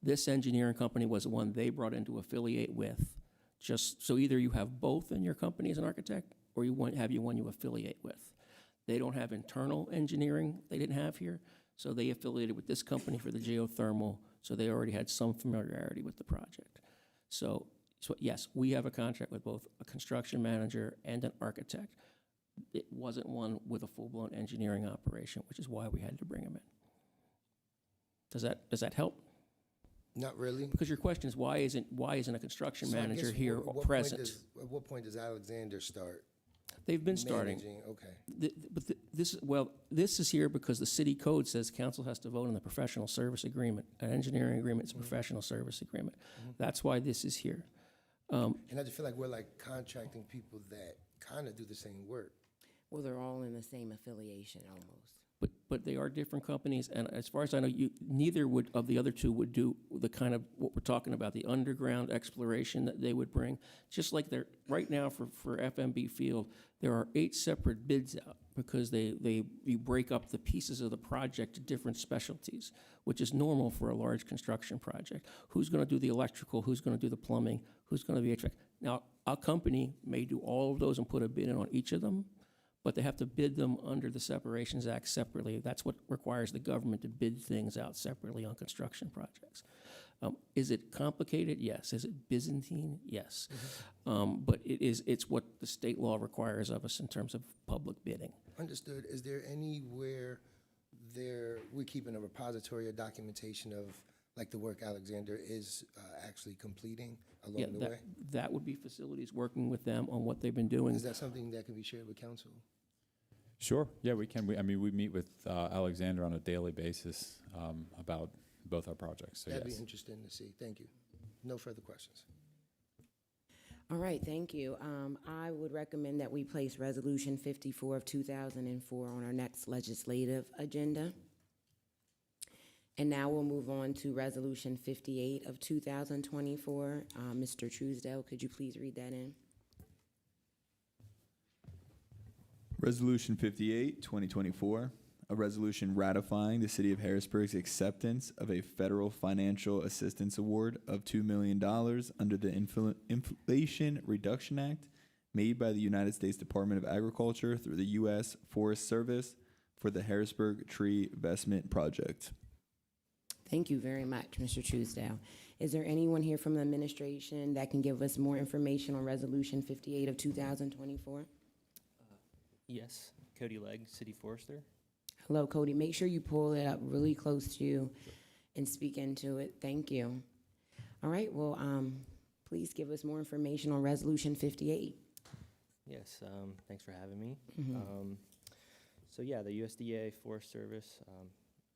This engineering company was the one they brought in to affiliate with. Just so either you have both in your company as an architect or you have one you affiliate with. They don't have internal engineering they didn't have here, so they affiliated with this company for the geothermal, so they already had some familiarity with the project. So yes, we have a contract with both a construction manager and an architect. It wasn't one with a full-blown engineering operation, which is why we had to bring him in. Does that help? Not really. Because your question is why isn't a construction So I manager guess here present? At what point does Alexander start? They've been starting. Managing? Okay. This is here because the city code says council has to vote on the professional service agreement. An engineering agreement is a professional service agreement. That's why this is here. And I just feel like we're like contracting people that kind of do the same work. Well, they're all in the same affiliation almost. But they are different companies, and as far as I know, neither of the other two would do the kind of what we're talking about, the underground exploration that they would bring. Just like they're right now for FMB Field, there are 8 separate bids out because you break up the pieces of the project to different specialties, which is normal for a large construction project. Who's going to do the electrical? Who's going to do the plumbing? Who's going to be HVAC? Now, our company may do all of those and put a bid in on each of them, but they have to bid them under the Separations Act separately. That's what requires the government to bid things out separately on construction projects. Is it complicated? Yes. Is it Byzantine? Yes. But it's what the state law requires of us in terms of public bidding. Understood. Is there anywhere we're keeping a repository or documentation of like the work Alexander is actually completing along the way? That would be facilities working with them on what they've been doing. Is that something that can be shared with council? Sure. Yeah, we can. We meet with Alexander on a daily basis about both our projects. So That'd yes. be interesting to see. Thank you. No further questions. All right, thank you. I would recommend that we place Resolution 54 of 2004 on our next legislative agenda. And now we'll move on to Resolution 58 of 2024. Mr. Truesdale, could you please read that in? Resolution 58, 2024, a resolution ratifying the City of Harrisburg's acceptance of a federal financial assistance award of $2 million under the Inflation Reduction Act made by the United States Department of Agriculture through the U.S. Forest Service for the Harrisburg Tree Investment Project. Thank you very much, Mr. Truesdale. Is there anyone here from the administration that can give us more information on Resolution 58 of 2024? Yes, Cody Legg, City Forester. Hello, Cody. Make sure you pull it up really close to you and speak into it. Thank you. All right, well, please give us more information on Resolution 58. Yes, thanks for having me. Mhm. So yeah, the USDA Forest Service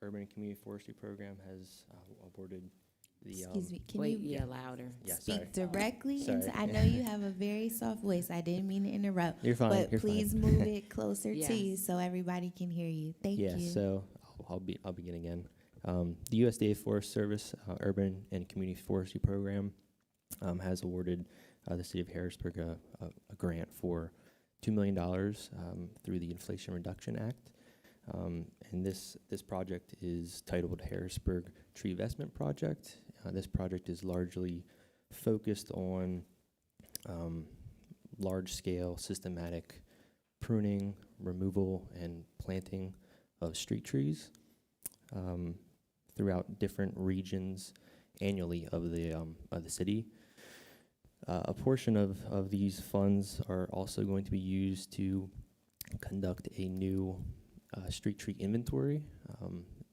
Urban and Community Forestry Program has awarded Excuse me, can Wait, you yeah, louder. Yeah, speak sorry. directly Sorry. into, I know you have a very soft voice. I didn't mean to interrupt. You're fine, But you're fine. please move it closer Yes. to you so everybody can hear you. Thank Yeah, you. so I'll begin again. The USDA Forest Service Urban and Community Forestry Program has awarded the city of Harrisburg a grant for $2 million through the Inflation Reduction Act. And this project is titled Harrisburg Tree Investment Project. This project is largely focused on large-scale systematic pruning, removal, and planting of street trees throughout different regions annually of the city. A portion of these funds are also going to be used to conduct a new street tree inventory.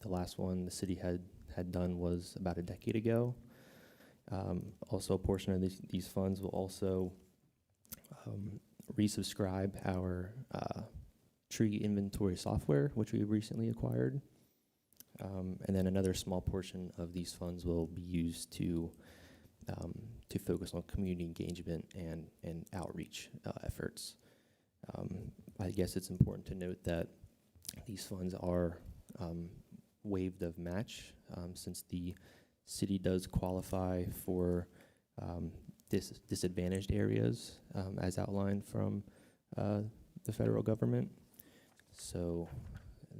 The last one the city had done was about a decade ago. Also, a portion of these funds will also resubscribe our tree inventory software, which we recently acquired. And then another small portion of these funds will be used to focus on community engagement and outreach efforts. I guess it's important to note that these funds are waived of match since the city does qualify for disadvantaged areas as outlined from the federal government. So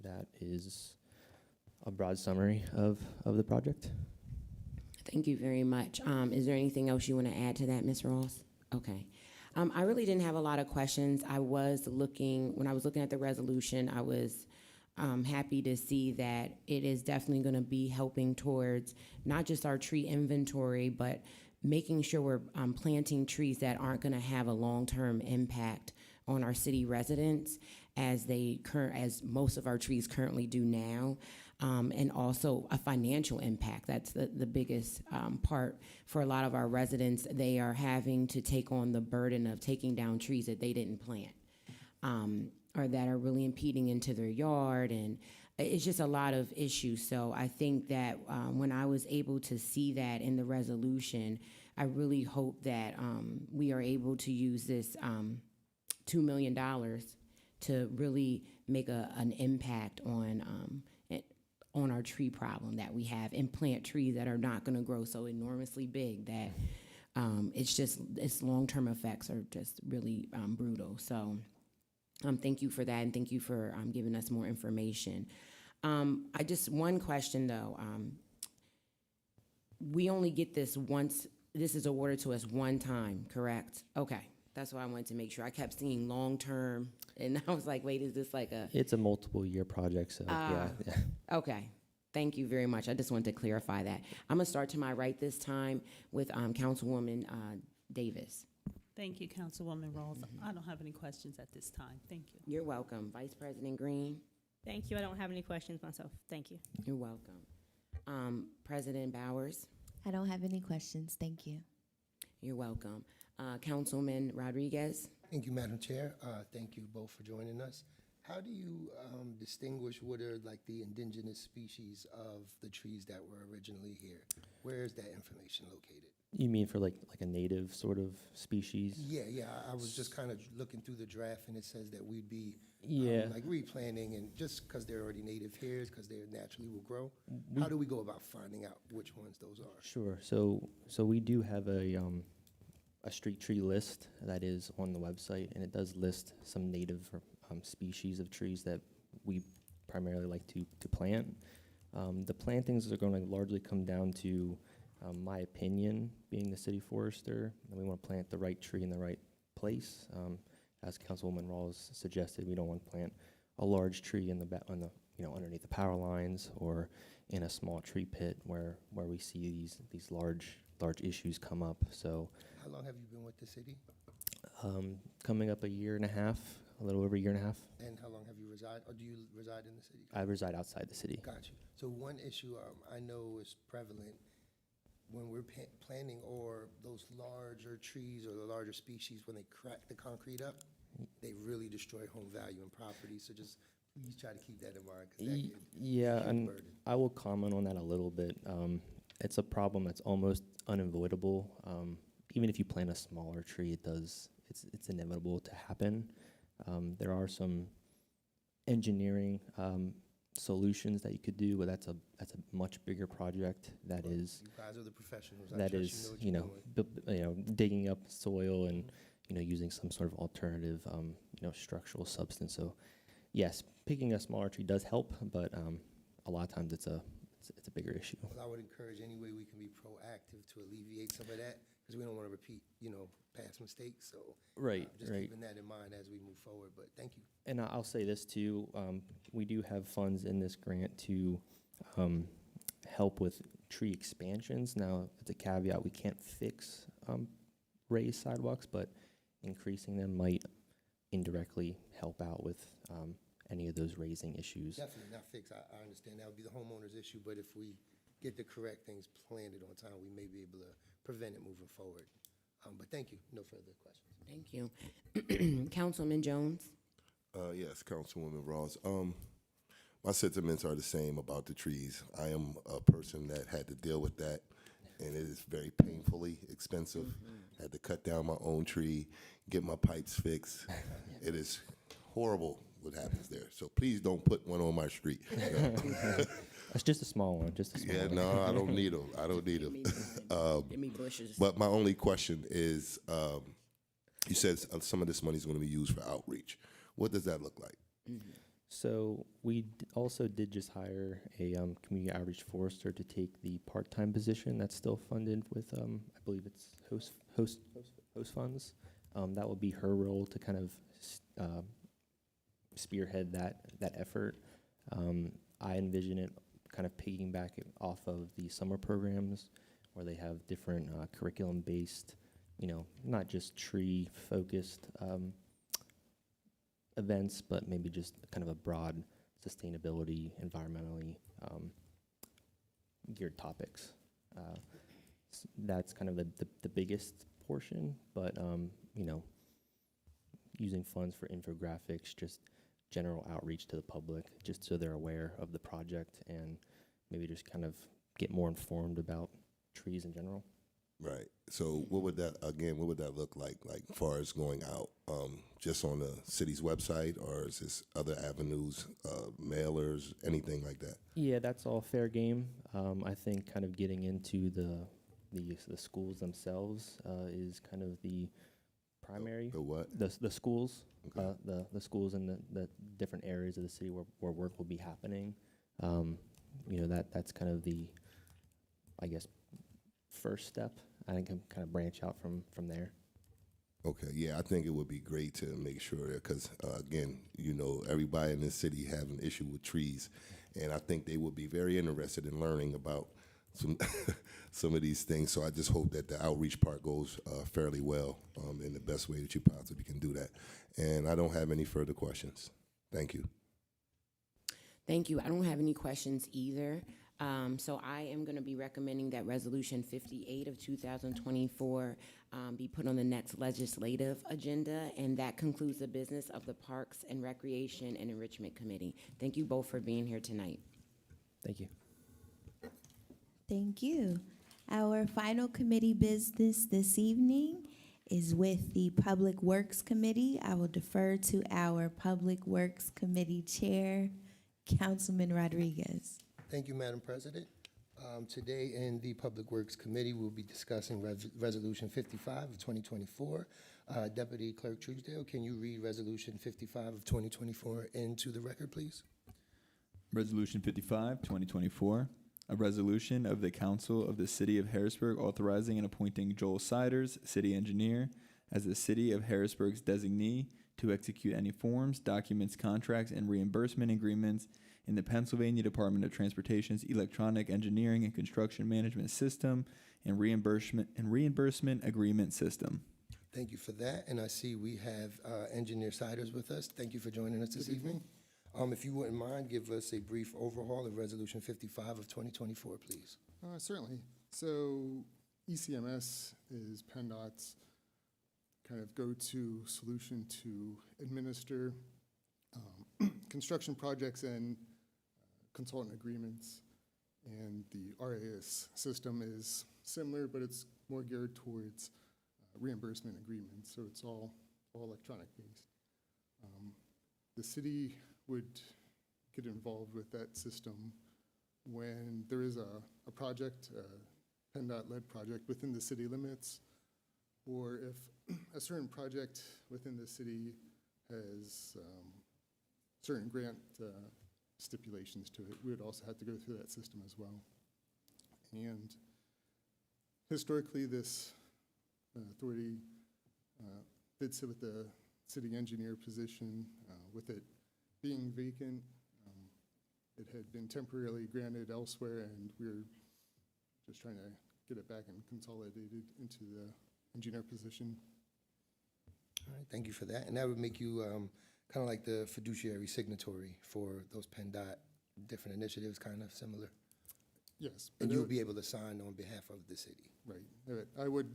that is a broad summary of the project. Thank you very much. Is there anything else you want to add to that, Ms. Ross? Okay. I really didn't have a lot of questions. When I was looking at the resolution, I was happy to see that it is definitely going to be helping towards not just our tree inventory, but making sure we're planting trees that aren't going to have a long-term impact on our city residents as most of our trees currently do now. And also a financial impact. That's the biggest part for a lot of our residents. They are having to take on the burden of taking down trees that they didn't plant or that are really impeding into their yard. And it's just a lot of issues. So I think that when I was able to see that in the resolution, I really hope that we are able to use this $2 million to really make an impact on our tree problem that we have and plant trees that are not going to grow so enormously big that its long-term effects are just really brutal. So thank you for that, and thank you for giving us more information. One question though. We only get this once. This is awarded to us one time, correct? Okay. That's why I wanted to make sure. I kept seeing long-term, and I was like, wait, is this like a... It's a multiple-year project, so yeah. Okay. Thank you very much. I just wanted to clarify that. I'm going to start to my right this time with Councilwoman Davis. Thank you, Councilwoman Rawls. I don't have any questions at this time. Thank you. You're welcome. Vice President Green. Thank you. I don't have any questions myself. Thank you. You're welcome. President Bowers. I don't have any questions. Thank you. You're welcome. Councilman Rodriguez. Thank you, Madam Chair. Thank you both for joining us. How do you distinguish what are like the indigenous species of the trees that were originally here? Where is that information located? You mean for like a native sort of species? Yeah. I was just kind of looking through the draft, and it says that we'd be like replanting, and just because they're already native here, because they naturally will grow. How do we go about finding out which ones those are? Sure. So we do have a street tree list that is on the website, and it does list some native species of trees that we primarily like to plant. The plantings are going to largely come down to my opinion, being the city forester, and we want to plant the right tree in the right place. As Councilwoman Rawls suggested, we don't want to plant a large tree underneath the power lines or in a small tree pit where we see these large issues come up. So, how long have you been with the city? Coming up a year and a half, a little over a year and a half. And how long have you resided, or do you reside in the city? I reside outside the city. Got you. So one issue I know is prevalent when we're planting or those larger trees or the larger species, when they crack the concrete up, they really destroy home value and property. So just please try to keep that in mind. 'Cause that can be a Yeah, huge and burden. I will comment on that a little bit. it's a problem that's almost unavoidable. Even if you plant a smaller tree, it's inevitable to happen. There are some engineering solutions that you could do, but that's a much bigger project. That Well, is You guys are the professionals. I that trust is you know what you're doing. digging up soil and using some sort of alternative structural substance. So yes, picking a smaller tree does help, but a lot of times it's a bigger issue. Well, I would encourage any way we can be proactive to alleviate some of that, because we don't want to repeat, past mistakes. So just keeping that in mind as we move forward. But thank you. And I'll say this too, we do have funds in this grant to help with tree expansions. Now, it's a caveat, we can't fix raised sidewalks, but increasing them might indirectly help out with any of those raising issues. Definitely not fixed. I understand that would be the homeowner's issue, but if we get the correct things planted on time, we may be able to prevent it moving forward. But thank you. No further questions. Thank you. Councilman Jones? Yes, Councilwoman Ross. My sentiments are the same about the trees. I am a person that had to deal with that, and it is very painfully expensive. Had to cut down my own tree, get my pipes fixed. It is horrible what happens there. So please don't put one on my street. That's just a small one, just a small one. No, I don't need them. I don't need them. Give me bushes. But my only question is, you said some of this money is going to be used for outreach. What does that look like? So we also did just hire a community outreach forester to take the part-time position that's still funded with, I believe it's host funds. That will be her role to kind of spearhead that effort. I envision it kind of piggybacking off of the summer programs where they have different curriculum-based, not just tree-focused events, but maybe just kind of a broad sustainability, environmentally geared topics. That's kind of the biggest portion, but using funds for infographics, just general outreach to the public, just so they're aware of the project and maybe just kind of get more informed about trees in general. Right. So what would that look like far as going out? Just on the city's website, or is this other avenues, mailers, anything like that? Yeah, that's all fair game. I think kind of getting into the schools themselves is kind of the primary. The what? The schools, Okay. the schools in the different areas of the city where work will be happening. That's kind of the, I guess, first step. I think I'm kind of branch out from there. Okay, yeah, I think it would be great to make sure that, because again, everybody in this city have an issue with trees, and I think they would be very interested in learning about some of these things. So I just hope that the outreach part goes fairly well in the best way that you possibly can do that. And I don't have any further questions. Thank you. Thank you. I don't have any questions either. So I am going to be recommending that Resolution 58 of 2024 be put on the next legislative agenda, and that concludes the business of the Parks and Recreation and Enrichment Committee. Thank you both for being here tonight. Thank you. Thank you. Our final committee business this evening is with the Public Works Committee. I will defer to our Public Works Committee Chair, Councilman Rodriguez. Thank you, Madam President. Today in the Public Works Committee, we'll be discussing Resolution 55 of 2024. Deputy Clerk Truesdale, can you read Resolution 55 of 2024 into the record, please? Resolution 55, 2024, a resolution of the Council of the City of Harrisburg authorizing and appointing Joel Siders, City Engineer, as the City of Harrisburg's designee to execute any forms, documents, contracts, and reimbursement agreements in the Pennsylvania Department of Transportation's Electronic Engineering and Construction Management System and Reimbursement Agreement System. Thank you for that. And I see we have Engineer Siders with us. Thank you for joining us this evening. If you wouldn't mind, give us a brief overhaul of Resolution 55 of 2024, please. Certainly. So ECMS is PennDOT's kind of go-to solution to administer construction projects and consultant agreements And the RAS system is similar, but it's more geared towards reimbursement agreements, so it's all electronic based. The city would get involved with that system when there is a project, a PennDOT-led project within the city limits, or if a certain project within the city has certain grant stipulations to it, we would also have to go through that system as well. And historically, this authority did sit with the city engineer position. With it being vacant, it had been temporarily granted elsewhere, and we're just trying to get it back and consolidated into the engineer position. All right, thank you for that. And that would make you kind of like the fiduciary signatory for those PennDOT different initiatives, kind of similar? Yes. And you'll be able to sign on behalf of the city? Right. I would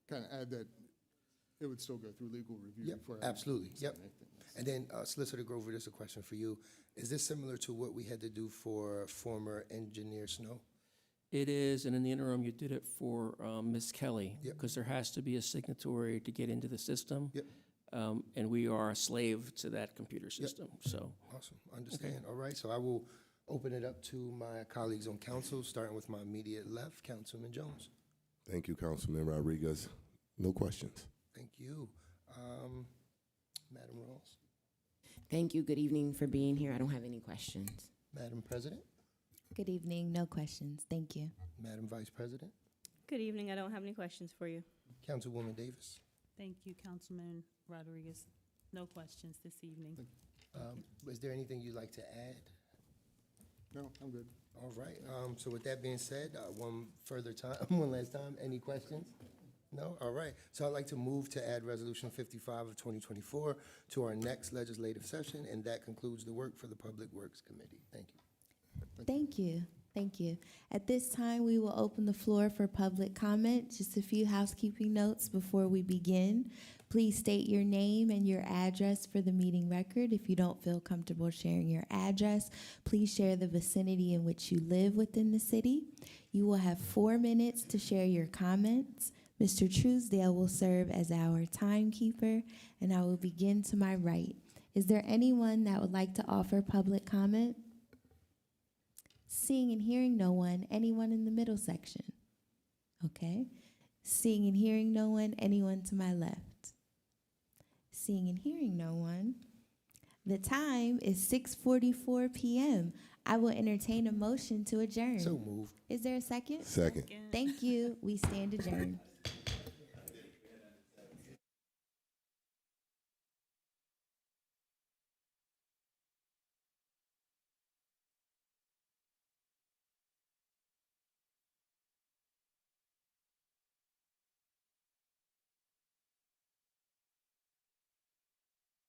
kind of add that it would still go through legal review. Yep, before I absolutely, sign yep. anything. And then Solicitor Grover, just a question for you. Is this similar to what we had to do for former engineer Snow? It is, and in the interim, you did it for Ms. Kelly, Yep. because there has to be a signatory to get into the system. Yep. And we are a slave to that computer system, so. Awesome, understand. All right, so I will open it up to my colleagues on council, starting with my immediate left, Councilman Jones. Thank you, Councilman Rodriguez. No questions. Thank you. Madam Ross? Thank you. Good evening for being here. I don't have any questions. Madam President? Good evening. No questions. Thank you. Madam Vice President? Good evening. I don't have any questions for you. Councilwoman Davis? Thank you, Councilman Rodriguez. No questions this evening. Is there anything you'd like to add? No, I'm good. All right, so with that being said, one last time, any questions? No? All right. So I'd like to move to add Resolution 55 of 2024 to our next legislative session, and that concludes the work for the Public Works Committee. Thank you. Thank you. Thank you. At this time, we will open the floor for public comment. Just a few housekeeping notes before we begin. Please state your name and your address for the meeting record. If you don't feel comfortable sharing your address, please share the vicinity in which you live within the city. You will have 4 minutes to share your comments. Mr. Truesdale will serve as our timekeeper, and I will begin to my right. Is there anyone that would like to offer public comment? Seeing and hearing no one, anyone in the middle section? Okay. Seeing and hearing no one, anyone to my left? Seeing and hearing no one. The time is 6:44 p.m. I will entertain a motion to adjourn. So moved. Is there a second? Second. Thank you. We stand adjourned.